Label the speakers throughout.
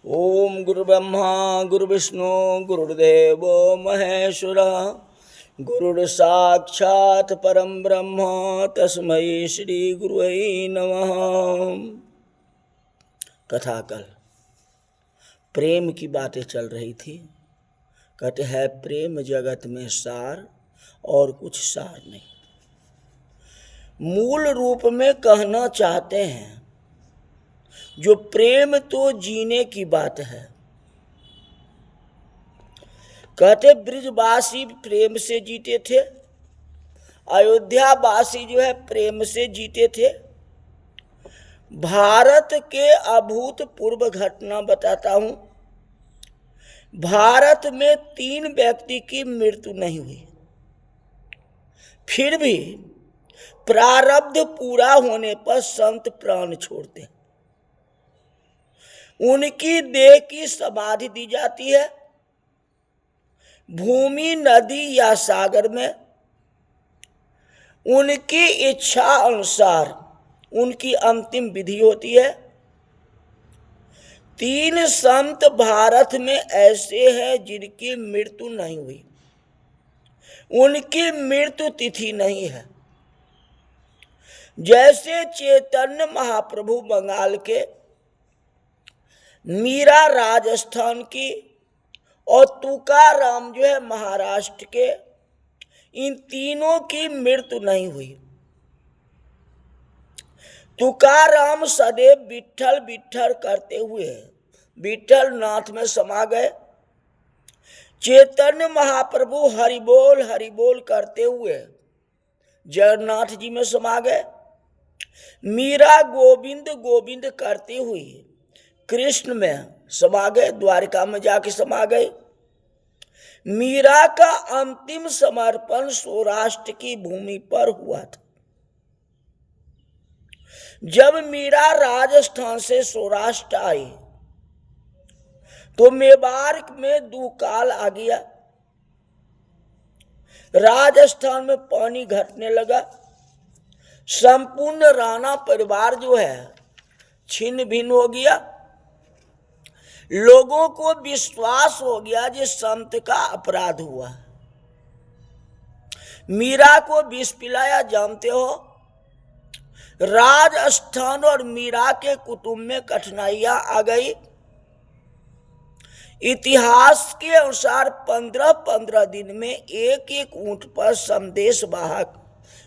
Speaker 1: ओम गुरुब्रह्मा गुरुविष्णु गुरुर्देव महेश्वर गुरुर्साक्षात् परम ब्रह्म तस्मै श्री गुरुवे नमः। कथाकल प्रेम की बातें चल रही थी। कहते हैं प्रेम जगत में सार और कुछ सार नहीं। मूल रूप में कहना चाहते हैं जो प्रेम तो जीने की बात है। कहते ब्रिजवासी प्रेम से जीते थे, अयोध्यावासी जो है प्रेम से जीते थे। भारत के अभूतपूर्व घटना बताता हूं। भारत में 3 व्यक्ति की मृत्यु नहीं हुई, फिर भी प्रारब्ध पूरा होने पर संत प्राण छोड़ते हैं। उनकी देह की समाधि दी जाती है भूमि, नदी या सागर में। उनकी इच्छा अनुसार उनकी अंतिम विधि होती है। 3 संत भारत में ऐसे हैं जिनकी मृत्यु नहीं हुई, उनकी मृत्यु तिथि नहीं है। जैसे चैतन्य महाप्रभु बंगाल के, मीरा राजस्थान की और तुकाराम जो है महाराष्ट्र के, इन तीनों की मृत्यु नहीं हुई। तुकाराम सदैव विठल विठल करते हुए विठल नाथ में समा गए। चैतन्य महाप्रभु हरि बोल करते हुए जगन्नाथ जी में समा गए। मीरा गोविंद गोविंद करती हुई कृष्ण में समा गए, द्वारिका में जाके समा गए। मीरा का अंतिम समर्पण सौराष्ट्र की भूमि पर हुआ था। जब मीरा राजस्थान से सौराष्ट्र आई तो मेवाड़ में दुकाल आ गया। राजस्थान में पानी घटने लगा। संपूर्ण राणा परिवार जो है छिन्न भिन्न हो गया। लोगों को विश्वास हो गया जिस संत का अपराध हुआ। मीरा को विष पिलाया, जानते हो। राजस्थान और मीरा के कुटुंब में कठिनाइयां आ गई। इतिहास के अनुसार 15-15 दिन में एक ऊंट पर संदेश वाहक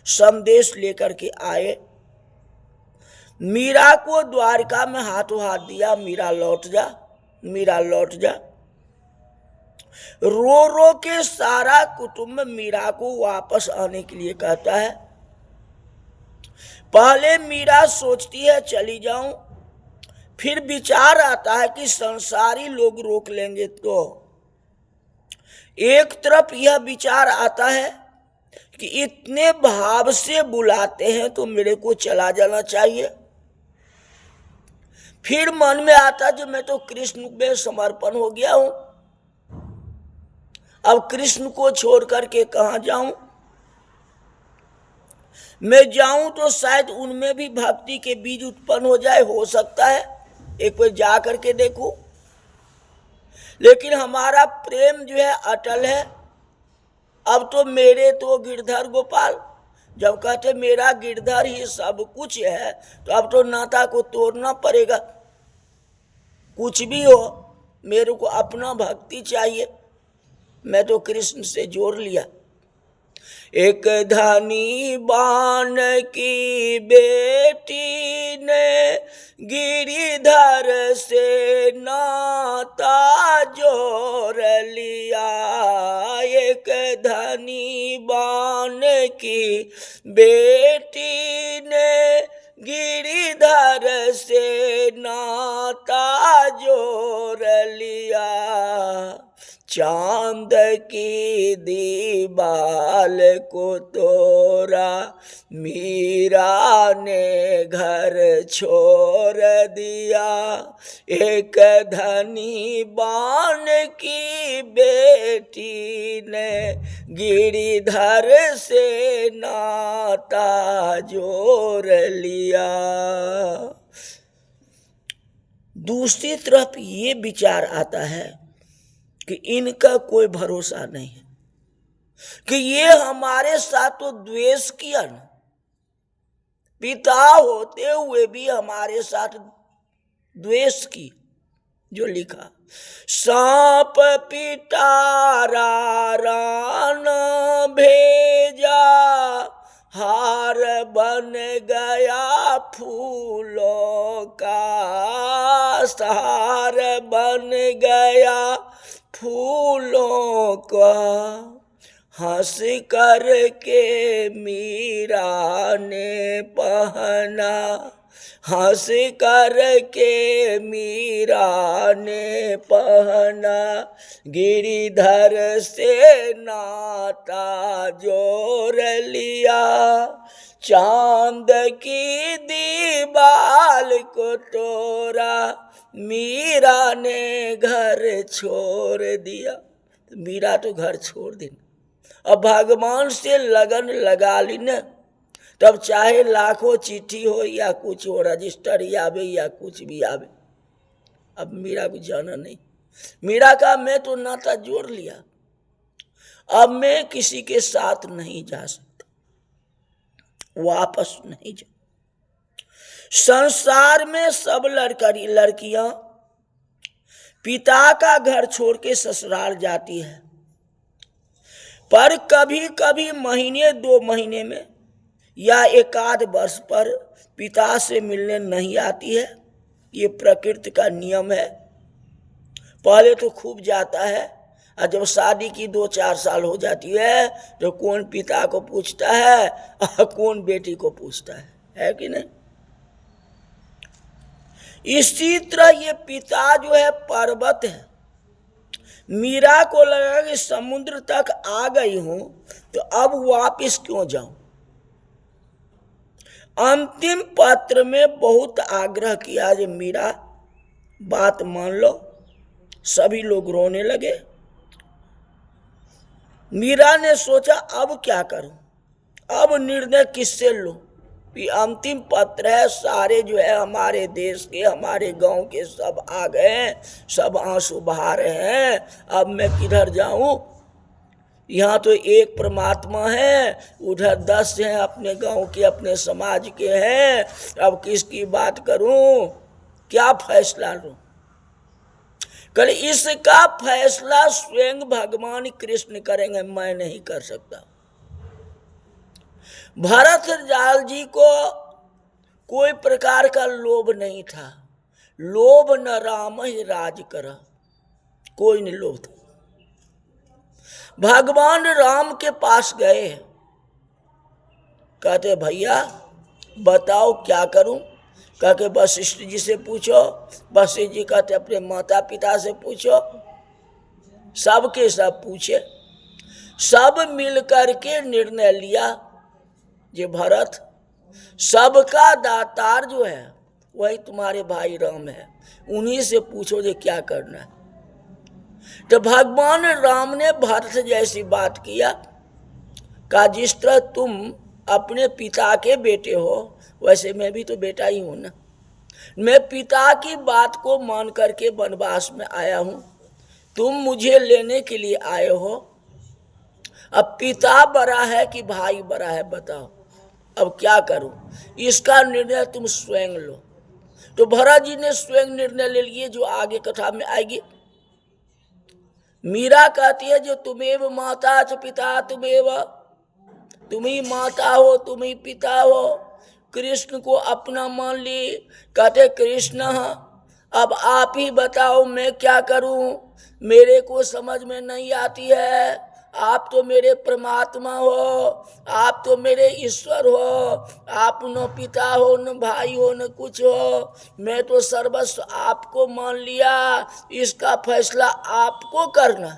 Speaker 1: संदेश लेकर के आए। मीरा को द्वारका में हाथों हाथ दिया, मीरा लौट जा, मीरा लौट जा। रो रो के सारा कुटुंब मीरा को वापस आने के लिए कहता है। पहले मीरा सोचती है चली जाऊं, फिर विचार आता है कि संसारी लोग रोक लेंगे तो। एक तरफ यह विचार आता है कि इतने भाव से बुलाते हैं तो मेरे को चला जाना चाहिए। फिर मन में आता जो मैं तो कृष्ण में समर्पण हो गया हूं, अब कृष्ण को छोड़ करके कहां जाऊं। मैं जाऊं तो शायद उनमें भी भक्ति के बीज उत्पन्न हो जाए, हो सकता है एक बार जा करके देखूं। लेकिन हमारा प्रेम जो है अटल है। अब तो मेरे तो गिरधर गोपाल, जब कहते मेरा गिरधर ही सब कुछ है तो अब तो नाता को तोड़ना पड़ेगा। कुछ भी हो मेरे को अपना भक्ति चाहिए। मैं तो कृष्ण से जोड़ लिया। एक धनी बान की बेटी ने गिरिधर से नाता जोड़ लिया। एक धनी बान की बेटी ने गिरिधर से नाता जोड़ लिया। चांद की दीवाल को तोड़ा, मीरा ने घर छोड़ दिया। एक धनी बान की बेटी ने गिरिधर से नाता जोड़ लिया। दूसरी तरफ ये विचार आता है कि इनका कोई भरोसा नहीं है, कि ये हमारे साथ तो द्वेष किया न, पिता होते हुए भी हमारे साथ द्वेष की। जो लिखा, सांप पिटारा रान भेजा, हार बन गया फूलों का, हार बन गया फूलों का, हंस कर के मीरा ने पहना, हंस कर के मीरा ने पहना, गिरिधर से नाता जोड़ लिया, चांद की दीवाल को तोड़ा, मीरा ने घर छोड़ दिया। मीरा तो घर छोड़ दी, अब भगवान से लगन लगा ली न, तब चाहे लाखों चिट्ठी हो या कुछ हो, रजिस्टर ही आवे या कुछ भी आवे, अब मीरा को जाना नहीं। मीरा का मैं तो नाता जोड़ लिया, अब मैं किसी के साथ नहीं जा सकता, वापस नहीं जा। संसार में सब लड़कियां पिता का घर छोड़ के ससुराल जाती है, पर कभी कभी महीने 2 महीने में या 1 आध वर्ष पर पिता से मिलने नहीं आती है। ये प्रकृति का नियम है। पहले तो खूब जाता है, और जब शादी की 2-4 साल हो जाती है तो कौन पिता को पूछता है और कौन बेटी को पूछता है कि नहीं। इसी तरह ये पिता जो है पर्वत है। मीरा को लगा कि समुद्र तक आ गई हूं तो अब वापस क्यों जाऊं। अंतिम पत्र में बहुत आग्रह किया कि मीरा बात मान लो। सभी लोग रोने लगे। मीरा ने सोचा अब क्या करूं, अब निर्णय किससे लूं। ये अंतिम पत्र है, सारे जो है हमारे देश के, हमारे गांव के सब आ गए, सब आंसू बहा रहे हैं। अब मैं किधर जाऊं, यहाँ तो एक परमात्मा है, उधर 10 हैं अपने गांव के, अपने समाज के हैं। अब किसकी बात करूं, क्या फैसला लूं। कल इसका फैसला स्वयं भगवान कृष्ण करेंगे, मैं नहीं कर सकता। भरत लाल जी को कोई प्रकार का लोभ नहीं था। लोभ न राम ही राज करा, कोई नहीं लोभ था। भगवान राम के पास गए, कहते भैया बताओ क्या करूं। कहते वशिष्ठ जी से पूछो। वशिष्ठ जी कहते अपने माता पिता से पूछो। सबके सब पूछे, सब मिलकर के निर्णय लिया जे भरत सबका दातार जो है वही तुम्हारे भाई राम है, उन्हीं से पूछो जे क्या करना है। तो भगवान राम ने भरत से जैसी बात किया, कहा जिस तरह तुम अपने पिता के बेटे हो वैसे मैं भी तो बेटा ही हूं ना। मैं पिता की बात को मान करके वनवास में आया हूं, तुम मुझे लेने के लिए आए हो। अब पिता बड़ा है कि भाई बड़ा है बताओ, अब क्या करूं। इसका निर्णय तुम स्वयं लो। तो भरत जी ने स्वयं निर्णय ले लिए, जो आगे कथा में आएगी। मीरा कहती है जो तुम्हें माता च पिता तुम्हें, तुम ही माता हो तुम ही पिता हो। कृष्ण को अपना मान ली। कहते कृष्ण अब आप ही बताओ मैं क्या करूं, मेरे को समझ में नहीं आती है। आप तो मेरे परमात्मा हो, आप तो मेरे ईश्वर हो, आप न पिता हो न भाई हो न कुछ हो। मैं तो सर्वस्व आपको मान लिया, इसका फैसला आपको करना,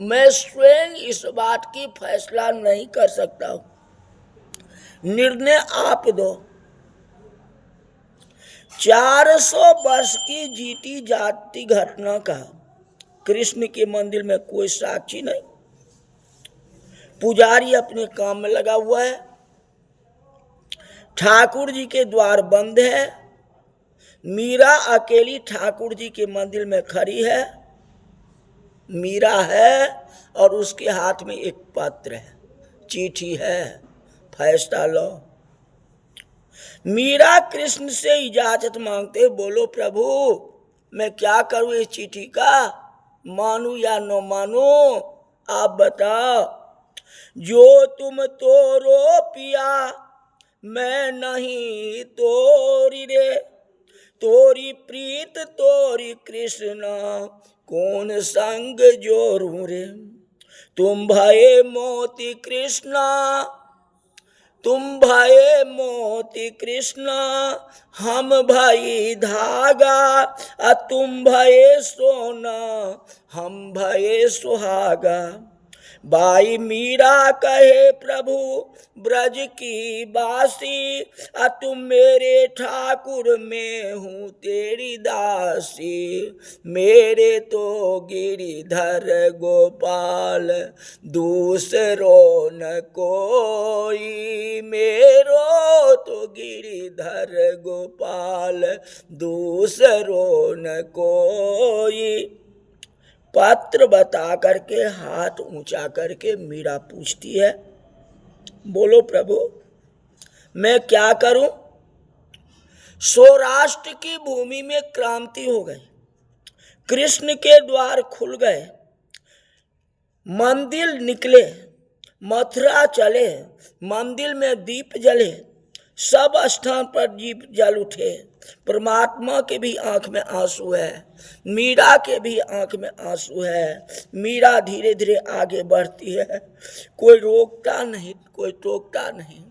Speaker 1: मैं स्वयं इस बात की फैसला नहीं कर सकता हूं, निर्णय आप दो। 400 वर्ष की जीती जाती घटना का कृष्ण के मंदिर में कोई साक्षी नहीं। पुजारी अपने काम में लगा हुआ है, ठाकुर जी के द्वार बंद है, मीरा अकेली ठाकुर जी के मंदिर में खड़ी है। मीरा है और उसके हाथ में एक पत्र है, चिट्ठी है, फैसला लो। मीरा कृष्ण से इजाजत मांगते, बोलो प्रभु मैं क्या करूं इस चिट्ठी का, मानू या न मानू, आप बताओ। जो तुम तोरो पिया मैं नहीं तोरी रे, तोरी प्रीत तोरी कृष्ण कौन संग जोरू रे। तुम भये मोती कृष्णा, तुम भये मोती कृष्णा, हम भई धागा, तुम भये सोना हम भये सुहागा। बाई मीरा कहे प्रभु ब्रज की बासी, तुम मेरे ठाकुर में हूँ तेरी दासी। मेरे तो गिरिधर गोपाल दूसरो न कोई, मेरो तो गिरिधर गोपाल दूसरो न कोई। पत्र बता करके हाथ ऊंचा करके मीरा पूछती है, बोलो प्रभु मैं क्या करूं। सौराष्ट्र की भूमि में क्रांति हो गई, कृष्ण के द्वार खुल गए, मंदिर निकले, मथुरा चले, मंदिर में दीप जले, सब स्थान पर दीप जल उठे। परमात्मा के भी आंख में आंसू है, मीरा के भी आंख में आंसू है। मीरा धीरे धीरे आगे बढ़ती है, कोई रोकता नहीं, कोई टोकता नहीं,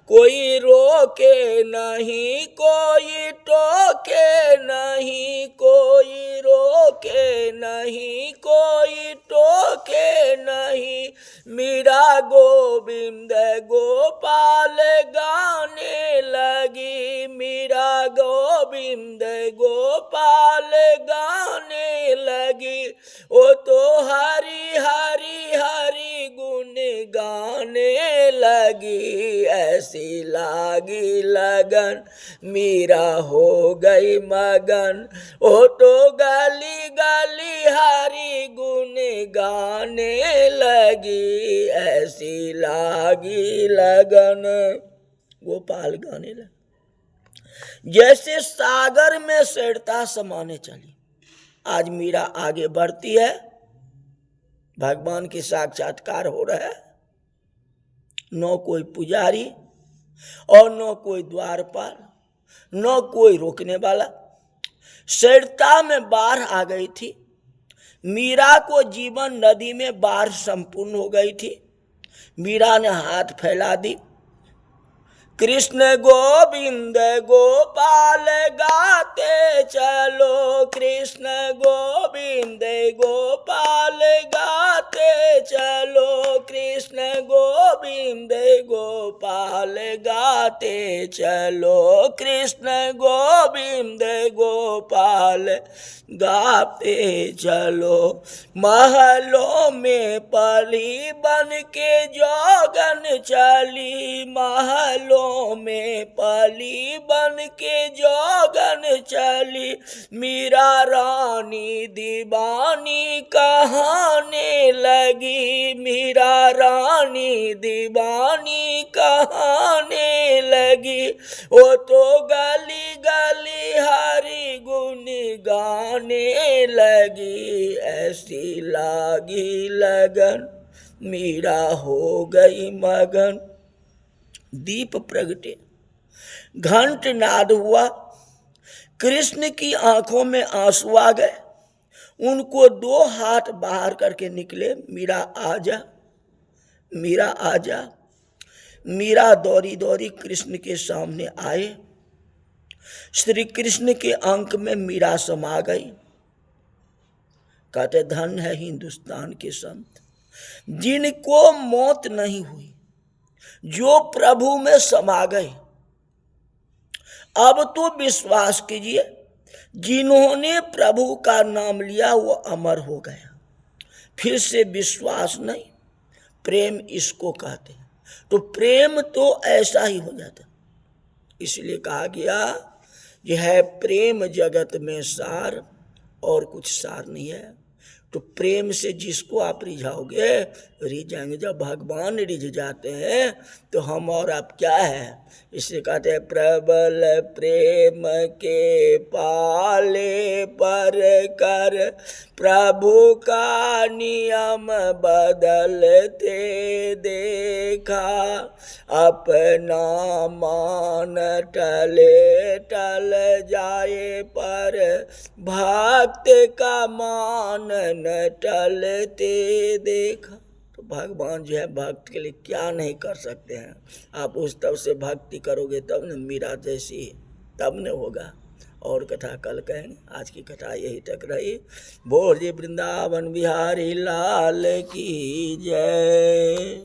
Speaker 1: कोई रोके नहीं, कोई टोके नहीं, कोई रोके नहीं, कोई टोके नहीं। मीरा गोविंद गोपाल गाने लगी, मीरा गोविंद गोपाल गाने लगी। ओ तो हरि हरि हरि गुण गाने लगी, ऐसी लागी लगन मीरा हो गई मगन। ओ तो गली गली हरि गुण गाने लगी, ऐसी लागी लगन। गोपाल गाने लगे जैसे सागर में सरिता समाने चली। आज मीरा आगे बढ़ती है, भगवान की साक्षात्कार हो रहा है, न कोई पुजारी और न कोई द्वारपाल, न कोई रोकने वाला। सरिता में बाढ़ आ गई थी, मीरा को जीवन नदी में बाढ़ संपूर्ण हो गई थी। मीरा ने हाथ फैला दी, कृष्ण गोविंद गोपाल गाते चलो, कृष्ण गोविंद गोपाल गाते चलो, कृष्ण गोविंद गोपाल गाते चलो, कृष्ण गोविंद गोपाल गाते चलो। महलों में पली बन के जोगन चली, महलों में पली बन के जोगन चली। मीरा रानी दीवानी कहाने लगी, मीरा रानी दीवानी कहाने लगी। वो तो गली गली हरि गुण गाने लगी, ऐसी लागी लगन मीरा हो गई मगन। दीप प्रगटे, घंट नाद हुआ, कृष्ण की आंखों में आंसू आ गए। उनको दो हाथ बाहर करके निकले, मीरा आजा, मीरा आजा। मीरा दौड़ी दौड़ी कृष्ण के सामने आए, श्री कृष्ण के अंक में मीरा समा गई। कहते धन है हिंदुस्तान के संत जिनको मौत नहीं हुई, जो प्रभु में समा गए। अब तो विश्वास कीजिए, जिन्होंने प्रभु का नाम लिया वो अमर हो गया। फिर से विश्वास नहीं, प्रेम इसको कहते हैं। तो प्रेम तो ऐसा ही हो जाता, इसलिए कहा गया जो है प्रेम जगत में सार, और कुछ सार नहीं है। तो प्रेम से जिसको आप रिझाओगे रिझ जाएंगे। जब भगवान रिझ जाते हैं तो हम और आप क्या है। इसे कहते हैं प्रबल प्रेम के पाले पर कर प्रभु का नियम बदलते देखा, अपना मान टले टल जाए पर भक्त का मान न टलते देखा। तो भगवान जो है भक्त के लिए क्या नहीं कर सकते हैं। आप उस तब से भक्ति करोगे तब न मीरा जैसी, तब न होगा। और कथा कल कहेंगे। आज की कथा यही तक रही। बोल जी वृंदावन बिहारी लाल की जय।